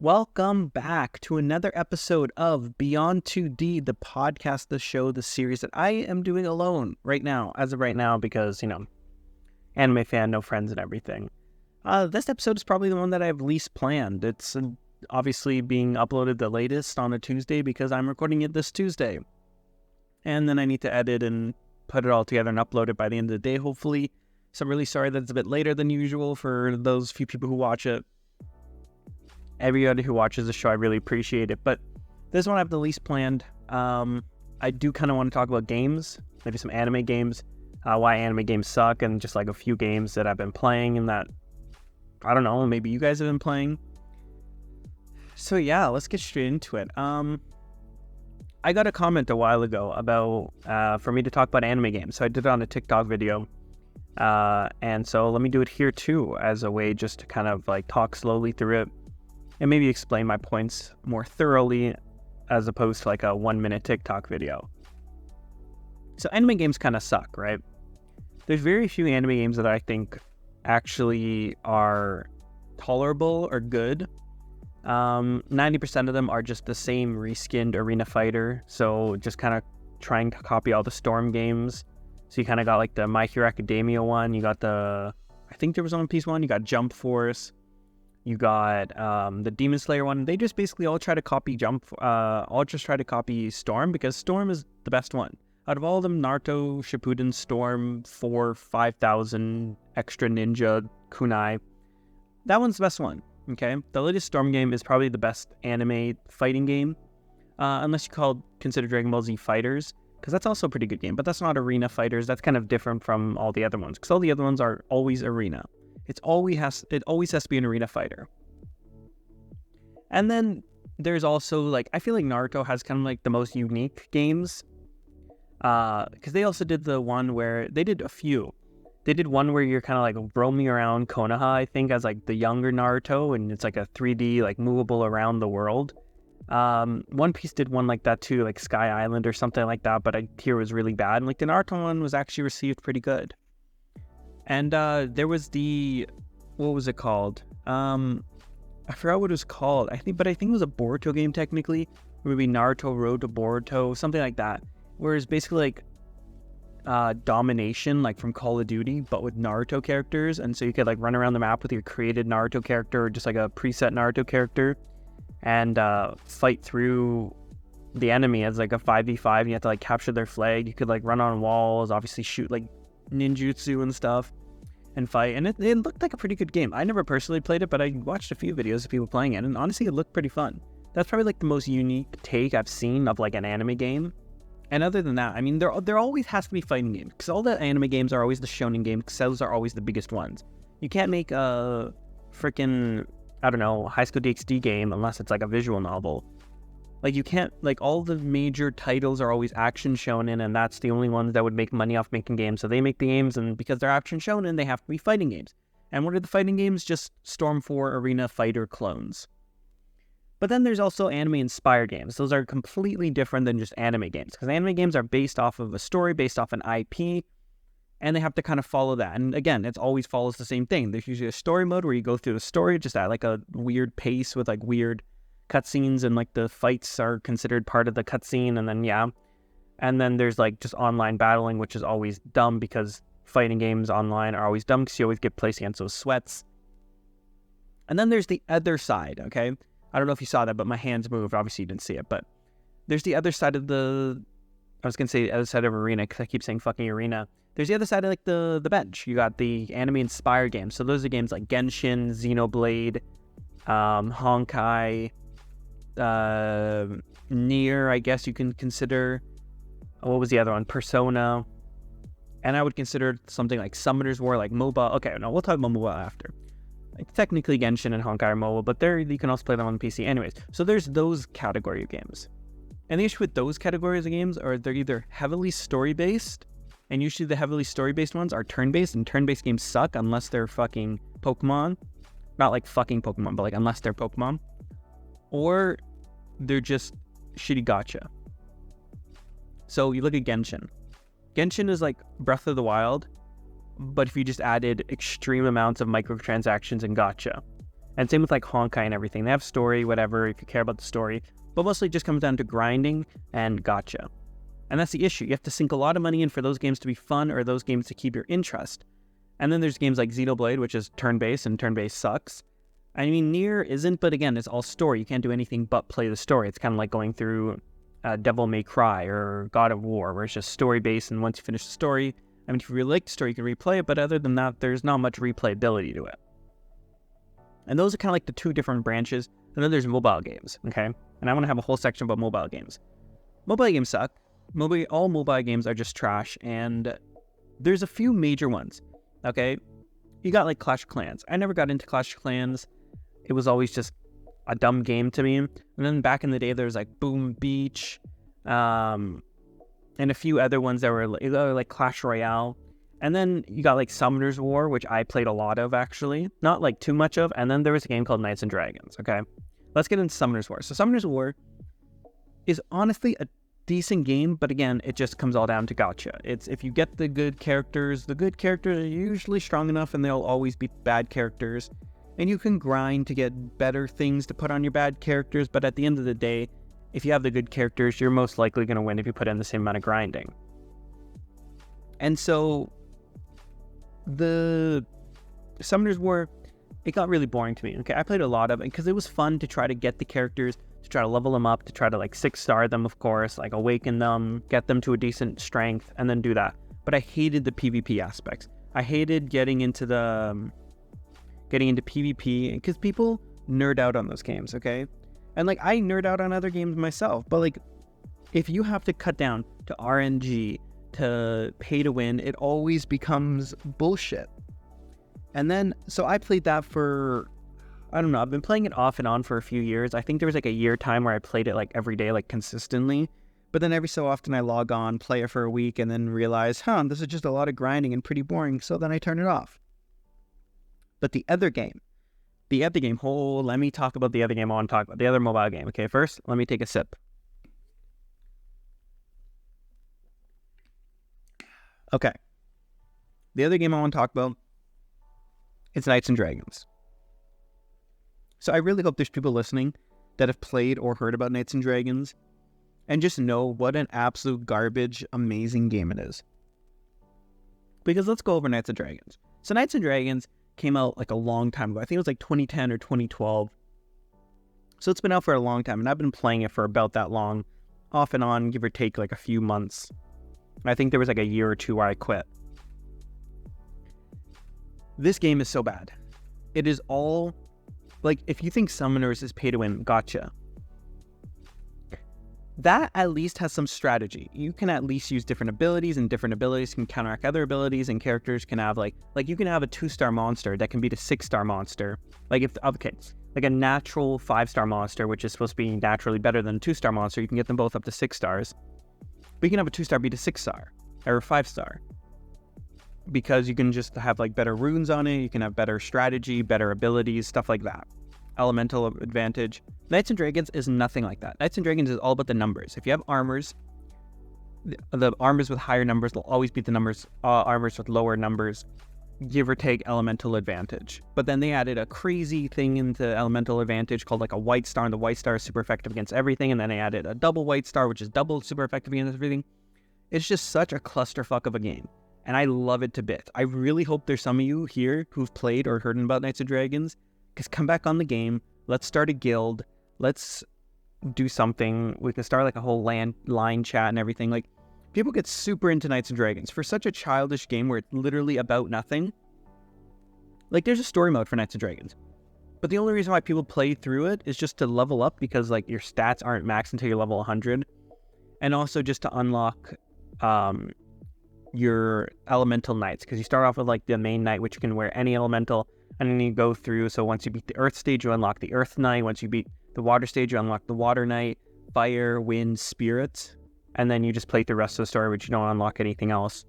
Welcome back to another episode of Beyond 2D, the podcast, the show, the series that I am doing alone right now, as of right now, because, anime fan, no friends and everything. This episode is probably the one that I have least planned. It's obviously being uploaded the latest on a Tuesday because I'm recording it this Tuesday. And then I need to edit and put it all together and upload it by the end of the day, hopefully. So I'm really sorry that it's a bit later than usual for those few people who watch it. Everybody who watches the show, I really appreciate it. But this one I have the least planned. I do kind of want to talk about games, maybe some anime games, why anime games suck, and just like a few games that I've been playing and that, I don't know, maybe you guys have been playing. So yeah, let's get straight into it. I got a comment a while ago about, for me to talk about anime games. So I did it on a TikTok video. And so let me do it here too, as a way just to kind of like talk slowly through it. And maybe explain my points more thoroughly as opposed to like a 1-minute TikTok video. So anime games kind of suck, right? There's very few anime games that I think actually are tolerable or good. 90% of them are just the same reskinned arena fighter. So just kind of trying to copy all the Storm games. So you kind of got like the My Hero Academia one. You got I think there was One Piece one. You got Jump Force. You got the Demon Slayer one. They just basically all try to copy Storm because Storm is the best one. Out of all of them, Naruto, Shippuden, Storm, 5000, Extra Ninja, Kunai, that one's the best one, okay? The latest Storm game is probably the best anime fighting game, unless you consider Dragon Ball Z Fighters, because that's also a pretty good game, but that's not arena fighters. That's kind of different from all the other ones, because all the other ones are always arena. It always has to be an arena fighter. And then there's also I feel like Naruto has kind of like the most unique games. Because they also did the one where they did a few. They did one where you're kind of like roaming around Konoha, I think, as like the younger Naruto, and it's like a 3D like movable around the world. One Piece did one like that too, like Sky Island or something like that, but I hear it was really bad. And like the Naruto one was actually received pretty good. And there was what was it called? I forgot what it was called. I think it was a Boruto game technically. Maybe Naruto Road to Boruto, something like that. Where it's basically like domination, like from Call of Duty, but with Naruto characters. And so you could like run around the map with your created Naruto character, or just like a preset Naruto character, and fight through the enemy as like a 5v5. You have to like capture their flag. You could like run on walls, obviously shoot like ninjutsu and stuff and fight, and it looked like a pretty good game. I never personally played it, but I watched a few videos of people playing it, and honestly it looked pretty fun. That's probably like the most unique take I've seen of like an anime game. And other than that, I mean, there always has to be fighting games, because all the anime games are always the shonen games, because those are always the biggest ones. You can't make a freaking, I don't know, High School DxD game unless it's like a visual novel. Like you can't, like all the major titles are always action shonen, and that's the only ones that would make money off making games. So they make the games, and because they're action shonen, they have to be fighting games. And what are the fighting games? Just Storm 4 arena fighter clones. But then there's also anime-inspired games. Those are completely different than just anime games, because anime games are based off of a story, based off an IP, and they have to kind of follow that. And again, it always follows the same thing. There's usually a story mode where you go through the story just at like a weird pace with like weird cutscenes, and like the fights are considered part of the cutscene, and then there's like just online battling, which is always dumb because fighting games online are always dumb because you always get placed against those sweats. And then there's the other side, okay? I don't know if you saw that, but my hands moved. Obviously you didn't see it, but there's the other side of the other side of arena, because I keep saying fucking arena. There's the other side of like the bench. You got the anime inspired games. So those are games like Genshin, Xenoblade, Honkai, Nier, I guess you can consider. What was the other one? Persona. And I would consider something like Summoner's War, like MOBA. Okay, no, we'll talk about MOBA after. Like, technically Genshin and Honkai are MOBA, but you can also play them on PC. Anyways, so there's those category of games. And the issue with those categories of games are they're either heavily story-based, and usually the heavily story-based ones are turn-based, and turn-based games suck unless they're fucking Pokemon. Not like fucking Pokemon, but like unless they're Pokemon. Or they're just shitty gacha. So you look at Genshin. Genshin is like Breath of the Wild, but if you just added extreme amounts of microtransactions and gacha. And same with like Honkai and everything. They have story, whatever, if you care about the story, but mostly it just comes down to grinding and gacha. And that's the issue. You have to sink a lot of money in for those games to be fun or those games to keep your interest. And then there's games like Xenoblade, which is turn-based, and turn-based sucks. I mean, Nier isn't, but again, it's all story. You can't do anything but play the story. It's kind of like going through Devil May Cry or God of War, where it's just story-based, and once you finish the story, I mean, if you really like the story, you can replay it, but other than that, there's not much replayability to it. And those are kind of like the two different branches. And then there's mobile games, okay? And I want to have a whole section about mobile games. Mobile games suck. All mobile games are just trash, and there's a few major ones, okay? You got like Clash of Clans. I never got into Clash of Clans. It was always just a dumb game to me. And then back in the day, there was like Boom Beach, and a few other ones that were like Clash Royale. And then you got like Summoner's War, which I played a lot of actually, not like too much of. And then there was a game called Knights and Dragons, okay? Let's get into Summoner's War. So Summoner's War is honestly a decent game, but again, it just comes all down to gacha. It's if you get the good characters are usually strong enough, and they'll always be bad characters. And you can grind to get better things to put on your bad characters, but at the end of the day, if you have the good characters, you're most likely going to win if you put in the same amount of grinding. And so, the Summoner's War, it got really boring to me. Okay, I played a lot of it because it was fun to try to get the characters, to try to level them up, to try to like 6-star them, of course, like awaken them, get them to a decent strength, and then do that. But I hated the PvP aspects. I hated getting into PvP because people nerd out on those games, okay? And like I nerd out on other games myself, but like if you have to cut down to RNG, to pay to win, it always becomes bullshit. And then, so I played that for, I don't know, I've been playing it off and on for a few years. I think there was like a year time where I played it like every day, like consistently. But then every so often I log on, play it for a week, and then realize, this is just a lot of grinding and pretty boring. So then I turn it off. But the other game, let me talk about the other game I want to talk about, the other mobile game. Okay, first, let me take a sip. Okay. The other game I want to talk about, it's Knights and Dragons. So I really hope there's people listening that have played or heard about Knights and Dragons and just know what an absolute garbage, amazing game it is. Because let's go over Knights and Dragons. So Knights and Dragons came out like a long time ago. I think it was like 2010 or 2012. So it's been out for a long time, and I've been playing it for about that long, off and on, give or take like a few months. I think there was like a year or two where I quit. This game is so bad. It is all, like, if you think Summoners is pay to win, gotcha. That at least has some strategy. You can at least use different abilities, and different abilities can counteract other abilities, and characters can have like you can have a 2-star monster that can beat a 6-star monster. Like like a natural 5-star monster, which is supposed to be naturally better than a 2-star monster, you can get them both up to 6 stars. But you can have a 2-star beat a 6-star, or a 5-star. Because you can just have like better runes on it, you can have better strategy, better abilities, stuff like that. Elemental advantage. Knights and Dragons is nothing like that. Knights and Dragons is all about the numbers. If you have armors, the armors with higher numbers will always beat the armors with lower numbers, give or take elemental advantage. But then they added a crazy thing into elemental advantage called like a white star, and the white star is super effective against everything, and then they added a double white star, which is double super effective against everything. It's just such a clusterfuck of a game, and I love it to bits. I really hope there's some of you here who've played or heard about Knights of Dragons, because come back on the game, let's start a guild, let's do something, we can start like a whole line chat and everything. Like, people get super into Knights and Dragons for such a childish game where it's literally about nothing. Like, there's a story mode for Knights and Dragons, but the only reason why people play through it is just to level up, because like your stats aren't maxed until you're level 100, and also just to unlock your elemental knights, because you start off with like the main knight, which you can wear any elemental, and then you go through. So once you beat the earth stage, you unlock the earth knight. Once you beat the water stage, you unlock the water knight, fire, wind, spirit, and then you just play the rest of the story, which you don't unlock anything else.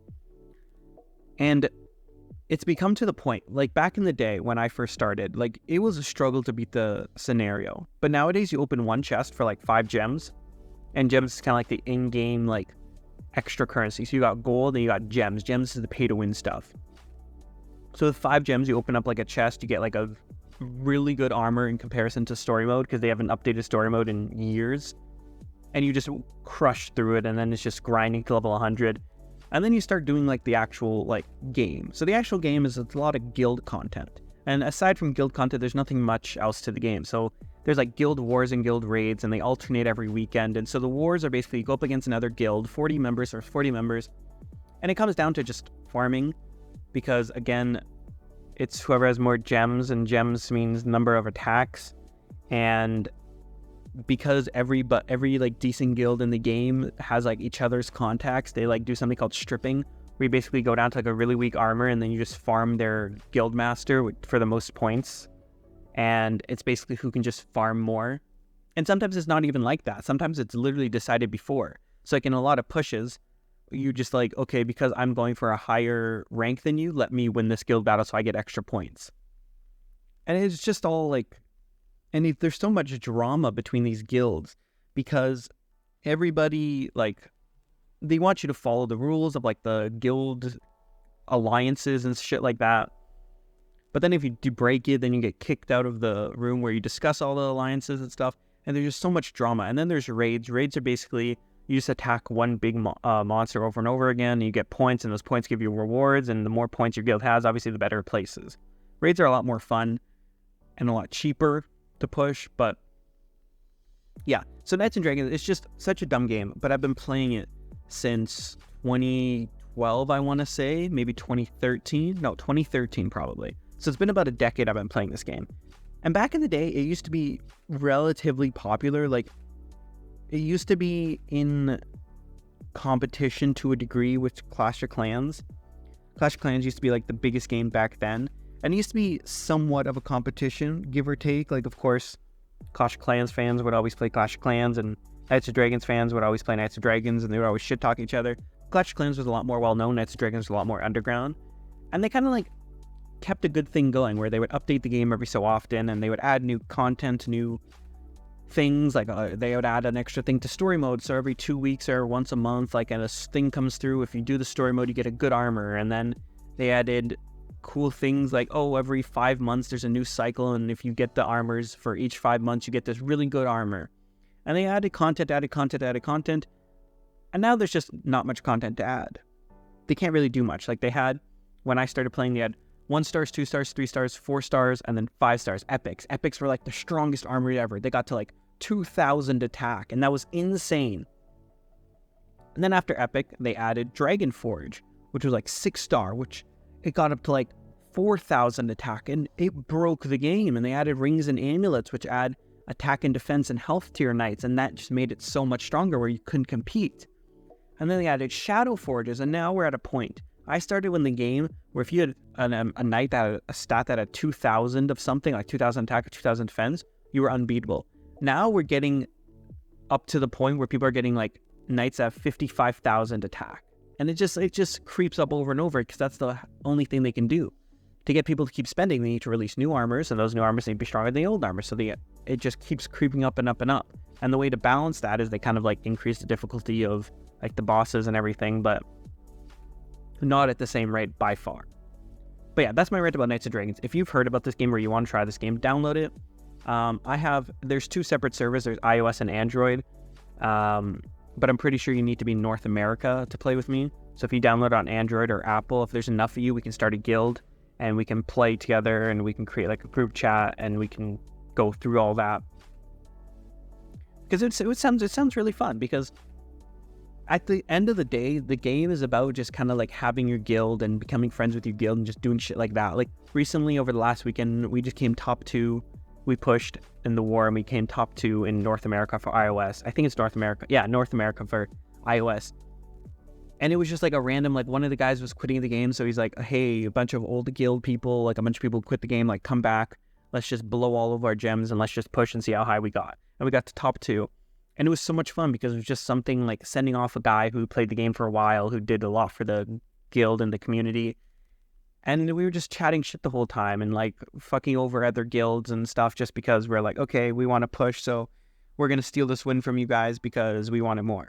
And it's become to the point, like back in the day when I first started, like it was a struggle to beat the scenario. But nowadays you open one chest for like 5 gems, and gems is kind of like the in-game like extra currency. So you got gold and you got gems. Gems is the pay to win stuff. So with 5 gems, you open up like a chest, you get like a really good armor in comparison to story mode, because they haven't updated story mode in years. And you just crush through it, and then it's just grinding to level 100. And then you start doing like the actual like game. So the actual game is a lot of guild content. And aside from guild content, there's nothing much else to the game. So there's like guild wars and guild raids, and they alternate every weekend. And so the wars are basically you go up against another guild, 40 members, and it comes down to just farming, because again, it's whoever has more gems, and gems means number of attacks. And because every like decent guild in the game has like each other's contacts, they like do something called stripping, where you basically go down to like a really weak armor, and then you just farm their guild master for the most points. And it's basically who can just farm more. And sometimes it's not even like that. Sometimes it's literally decided before. So like in a lot of pushes, you just like, okay, because I'm going for a higher rank than you, let me win this guild battle so I get extra points. And it's just all like, and there's so much drama between these guilds, because everybody, like, they want you to follow the rules of like the guild alliances and shit like that. But then if you do break it, then you get kicked out of the room where you discuss all the alliances and stuff. And there's just so much drama. And then there's raids. Raids are basically, you just attack one big monster over and over again, and you get points, and those points give you rewards. And the more points your guild has, obviously, the better it places. Raids are a lot more fun and a lot cheaper to push. But yeah, so Knights and Dragons, it's just such a dumb game. But I've been playing it since 2012, I want to say. Maybe 2013. No, 2013 probably. So it's been about a decade I've been playing this game. And back in the day, it used to be relatively popular. Like, it used to be in competition to a degree with Clash of Clans. Clash of Clans used to be like the biggest game back then. And it used to be somewhat of a competition, give or take. Like, of course, Clash of Clans fans would always play Clash of Clans, and Knights of Dragons fans would always play Knights of Dragons, and they would always shit-talk each other. Clash of Clans was a lot more well-known. Knights of Dragons was a lot more underground. And they kind of like kept a good thing going, where they would update the game every so often, and they would add new content, new things, like they would add an extra thing to story mode. So every 2 weeks or once a month, like a thing comes through, if you do the story mode, you get a good armor. And then they added cool things like, oh, every 5 months there's a new cycle, and if you get the armors for each 5 months, you get this really good armor. And they added content, and now there's just not much content to add. They can't really do much. Like they had, when I started playing, they had 1 stars, 2 stars, 3 stars, 4 stars, and then 5 stars. Epics. Epics were like the strongest armor ever. They got to like 2,000 attack, and that was insane. And then after Epic, they added Dragonforge, which was like 6 star, which it got up to like 4,000 attack, and it broke the game. And they added Rings and Amulets, which add attack and defense and health to your knights, and that just made it so much stronger where you couldn't compete. And then they added Shadow Forges, and now we're at a point. I started in the game where if you had a knight that had a stat that had 2,000 of something, like 2,000 attack or 2,000 defense, you were unbeatable. Now we're getting up to the point where people are getting like knights that have 55,000 attack. And it just creeps up over and over, because that's the only thing they can do. To get people to keep spending, they need to release new armors, and those new armors need to be stronger than the old armor. So it just keeps creeping up and up and up. And the way to balance that is they kind of like increase the difficulty of like the bosses and everything, but not at the same rate by far. But yeah, that's my rant about Knights of Dragons. If you've heard about this game or you want to try this game, download it. There's 2 separate servers. There's iOS and Android. But I'm pretty sure you need to be in North America to play with me. So if you download it on Android or Apple, if there's enough of you, we can start a guild and we can play together, and we can create like a group chat, and we can go through all that. Because it sounds really fun, because at the end of the day, the game is about just kind of like having your guild and becoming friends with your guild and just doing shit like that. Like recently over the last weekend, we just came top 2. We pushed in the war, and we came top 2 in North America for iOS. I think it's North America. Yeah, North America for iOS. And it was just like a random, like one of the guys was quitting the game. So he's like, hey, a bunch of old guild people, like a bunch of people quit the game, like come back. Let's just blow all of our gems and let's just push and see how high we got. And we got to top 2. And it was so much fun, because it was just something like sending off a guy who played the game for a while, who did a lot for the guild and the community. And we were just chatting shit the whole time and like fucking over other guilds and stuff, just because we're like, okay, we want to push, so we're going to steal this win from you guys because we want it more.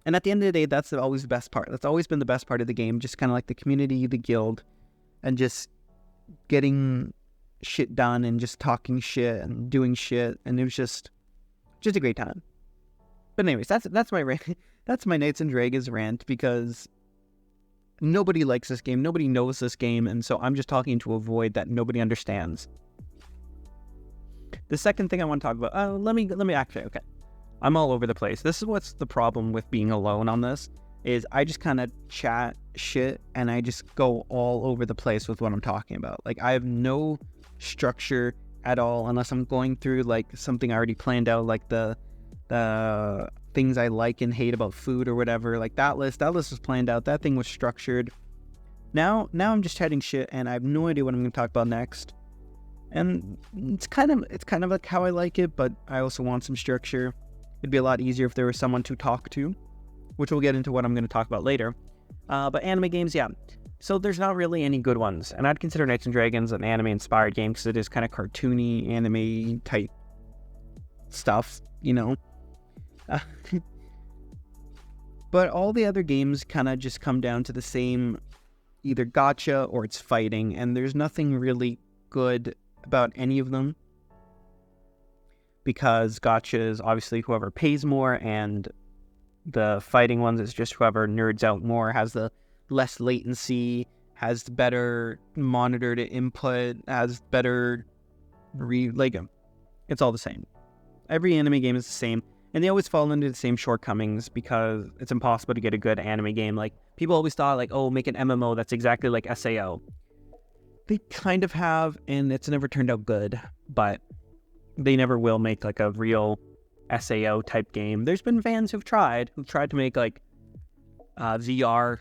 And at the end of the day, that's always the best part. That's always been the best part of the game, just kind of like the community, the guild, and just getting shit done and just talking shit and doing shit, and it was just a great time. But anyways, that's my rant. That's my Knights and Dragons rant, because nobody likes this game, nobody knows this game, and so I'm just talking to a void that nobody understands. The second thing I want to talk about, let me actually, okay. I'm all over the place. This is what's the problem with being alone on this, is I just kind of chat shit and I just go all over the place with what I'm talking about. Like, I have no structure at all unless I'm going through like something I already planned out, like the things I like and hate about food or whatever. Like that list was planned out. That thing was structured. Now I'm just chatting shit and I have no idea what I'm going to talk about next. And it's kind of like how I like it, but I also want some structure. It'd be a lot easier if there was someone to talk to, which we'll get into what I'm going to talk about later. But anime games, yeah. So there's not really any good ones. And I'd consider Knights and Dragons an anime-inspired game because it is kind of cartoony, anime-type stuff, you know. But all the other games kind of just come down to the same, either gacha or it's fighting. And there's nothing really good about any of them, because gacha is obviously whoever pays more, and the fighting ones is just whoever nerds out more, has the less latency, has better monitor to input, has better it's all the same. Every anime game is the same, and they always fall into the same shortcomings because it's impossible to get a good anime game. Like, people always thought, like, oh, make an MMO that's exactly like SAO. They kind of have, and it's never turned out good, but they never will make like a real SAO type game. There's been fans who've tried to make like VR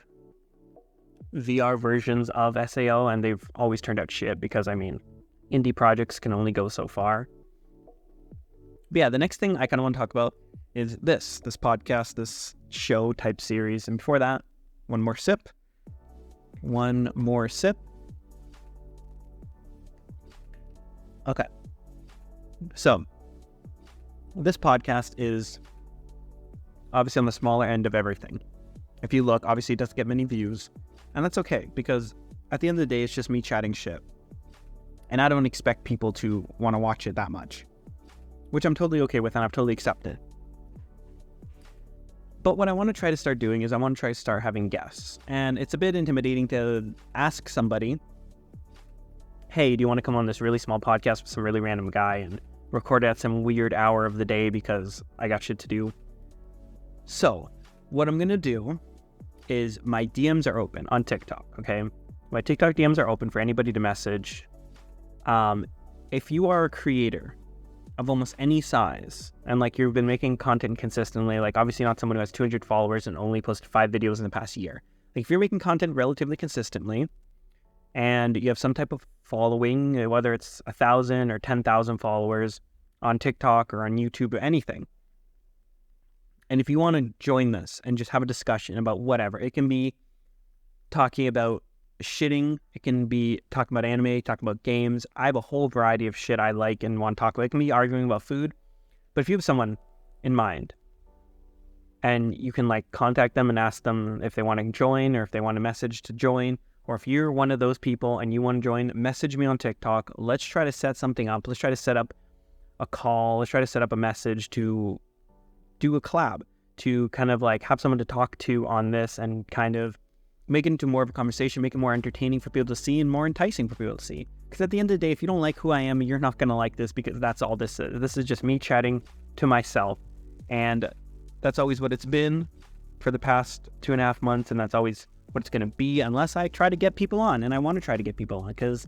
versions of SAO, and they've always turned out shit because, I mean, indie projects can only go so far. But yeah, the next thing I kind of want to talk about is this podcast, this show type series. And before that, one more sip. Okay. So, this podcast is obviously on the smaller end of everything. If you look, obviously it doesn't get many views. And that's okay, because at the end of the day, it's just me chatting shit. And I don't expect people to want to watch it that much, which I'm totally okay with, and I've totally accepted. But what I want to try to start doing is I want to try to start having guests. And it's a bit intimidating to ask somebody, hey, do you want to come on this really small podcast with some really random guy and record at some weird hour of the day because I got shit to do? So what I'm going to do is my DMs are open on TikTok, okay? My TikTok DMs are open for anybody to message. If you are a creator of almost any size, and like you've been making content consistently, like obviously not someone who has 200 followers and only posted 5 videos in the past year. Like if you're making content relatively consistently and you have some type of following, whether it's 1,000 or 10,000 followers on TikTok or on YouTube or anything, and if you want to join this and just have a discussion about whatever, it can be talking about shitting, it can be talking about anime, talking about games. I have a whole variety of shit I like and want to talk about. It can be arguing about food. But if you have someone in mind and you can like contact them and ask them if they want to join or if they want a message to join, or if you're one of those people and you want to join, message me on TikTok. Let's try to set something up. Let's try to set up a call. Let's try to set up a message to do a collab, to kind of like have someone to talk to on this and kind of make it into more of a conversation, make it more entertaining for people to see and more enticing for people to see. Because at the end of the day, if you don't like who I am, you're not going to like this, because that's all this is. This is just me chatting to myself. And that's always what it's been for the past 2.5 months. And that's always what it's going to be, unless I try to get people on. And I want to try to get people on, because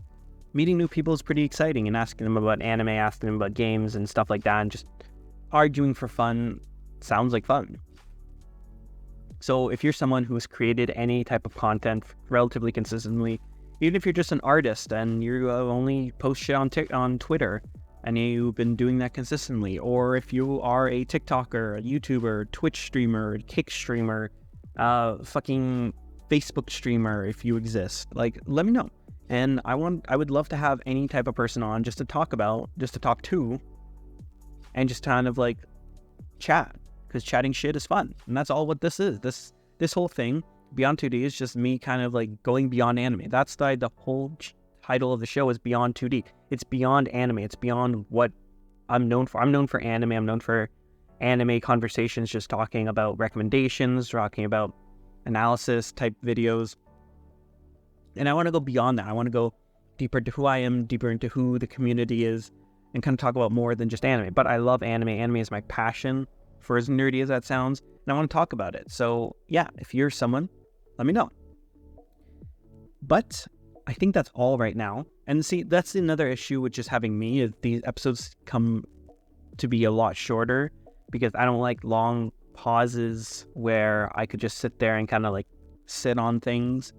meeting new people is pretty exciting, and asking them about anime, asking them about games and stuff like that, and just arguing for fun sounds like fun. So if you're someone who has created any type of content relatively consistently, even if you're just an artist and you only post shit on Twitter and you've been doing that consistently, or if you are a TikToker, a YouTuber, Twitch streamer, Kick streamer, fucking Facebook streamer, if you exist, like, let me know. And I would love to have any type of person on just to talk to, and just kind of like chat. Because chatting shit is fun, and that's all what this is. This whole thing, Beyond 2D, is just me kind of like going beyond anime. That's the whole title of the show is Beyond 2D. It's beyond anime. It's beyond what I'm known for. I'm known for anime. I'm known for anime conversations, just talking about recommendations, talking about analysis type videos. And I want to go beyond that. I want to go deeper into who I am, deeper into who the community is, and kind of talk about more than just anime. But I love anime. Anime is my passion, for as nerdy as that sounds, and I want to talk about it. So yeah, if you're someone, let me know. But I think that's all right now. And see, that's another issue with just having me, is these episodes come to be a lot shorter because I don't like long pauses where I could just sit there and kind of like sit on things.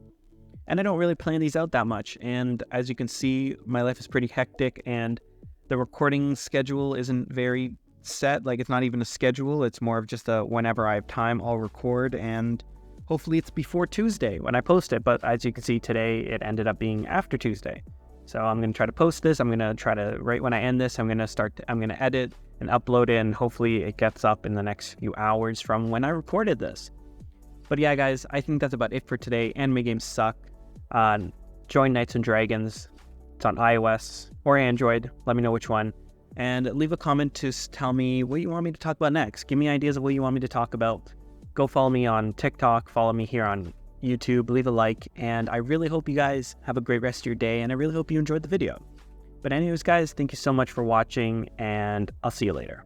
And I don't really plan these out that much. And as you can see, my life is pretty hectic and the recording schedule isn't very set. Like, it's not even a schedule. It's more of just a whenever I have time, I'll record. And hopefully it's before Tuesday when I post it. But as you can see today, it ended up being after Tuesday. So I'm going to try to post this. I'm going to try to, right when I end this, I'm going to edit and upload it. And hopefully it gets up in the next few hours from when I recorded this. But yeah, guys, I think that's about it for today. Anime games suck. Join Knights and Dragons. It's on iOS or Android. Let me know which one. And leave a comment to tell me what you want me to talk about next. Give me ideas of what you want me to talk about. Go follow me on TikTok. Follow me here on YouTube. Leave a like. And I really hope you guys have a great rest of your day. And I really hope you enjoyed the video. But anyways, guys, thank you so much for watching. And I'll see you later.